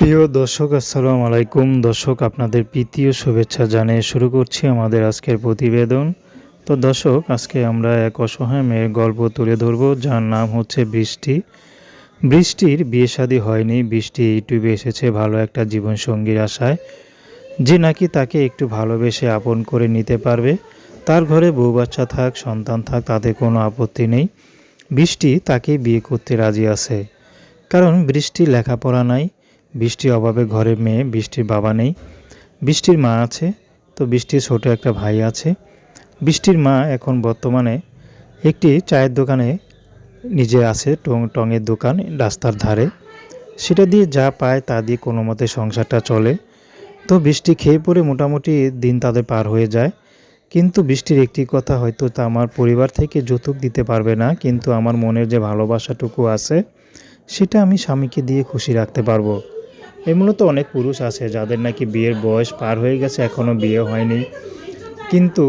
প্রিয় দর্শক আসসালামু আলাইকুম। দর্শক আপনাদের প্রীতি ও শুভেচ্ছা জানিয়ে শুরু করছি আমাদের আজকের প্রতিবেদন। তো দর্শক আজকে আমরা এক অসহায় মেয়ের গল্প তুলে ধরব, যার নাম হচ্ছে বৃষ্টি। বৃষ্টির বিয়ে শাদী হয়নি। বৃষ্টি ইউটিউবে এসেছে ভালো একটা জীবনসঙ্গীর আশায়, যে নাকি তাকে একটু ভালোবেসে আপন করে নিতে পারবে। তার ঘরে বউ বাচ্চা থাক, সন্তান থাক, তাতে কোনো আপত্তি নেই। বৃষ্টি তাকে বিয়ে করতে রাজি আছে, কারণ বৃষ্টির লেখাপড়া নাই। বৃষ্টির অভাবে ঘরে মেয়ে, বৃষ্টির বাবা নেই। বৃষ্টির মা আছে, তো বৃষ্টির ছোট একটা ভাই আছে। বৃষ্টির মা এখন বর্তমানে একটি চায়ের দোকানে নিজে আছে, টঙের দোকান রাস্তার ধারে। সেটা দিয়ে যা পায় তা দিয়ে কোনো মতে সংসারটা চলে। তো বৃষ্টি খেয়ে পড়ে মোটামুটি দিন তাদের পার হয়ে যায়। কিন্তু বৃষ্টির একটি কথা, হয়তো তা আমার পরিবার থেকে যৌতুক দিতে পারবে না, কিন্তু আমার মনের যে ভালোবাসাটুকু আছে সেটা আমি স্বামীকে দিয়ে খুশি রাখতে পারবো। মূলত অনেক পুরুষ আছে যাদের নাকি বিয়ের বয়স পার হয়ে গেছে, এখনও বিয়ে হয়নি, কিন্তু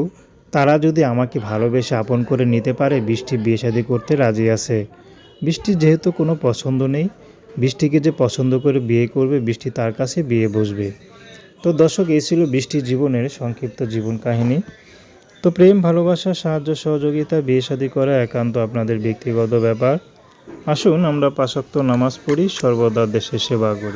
তারা যদি আমাকে ভালোবেসে আপন করে নিতে পারে, বৃষ্টি বিয়ে শাদী করতে রাজি আছে। বৃষ্টির যেহেতু কোনো পছন্দ নেই, বৃষ্টিকে যে পছন্দ করে বিয়ে করবে, বৃষ্টি তার কাছে বিয়ে বসবে। তো দর্শক, এই ছিল বৃষ্টির জীবনের সংক্ষিপ্ত জীবন কাহিনী। তো প্রেম, ভালোবাসা, সাহায্য সহযোগিতা, বিয়ে শাদী করা একান্ত আপনাদের ব্যক্তিগত ব্যাপার। আসুন আমরা ৫ ওয়াক্ত নামাজ পড়ি, সর্বদা দেশের সেবা করি।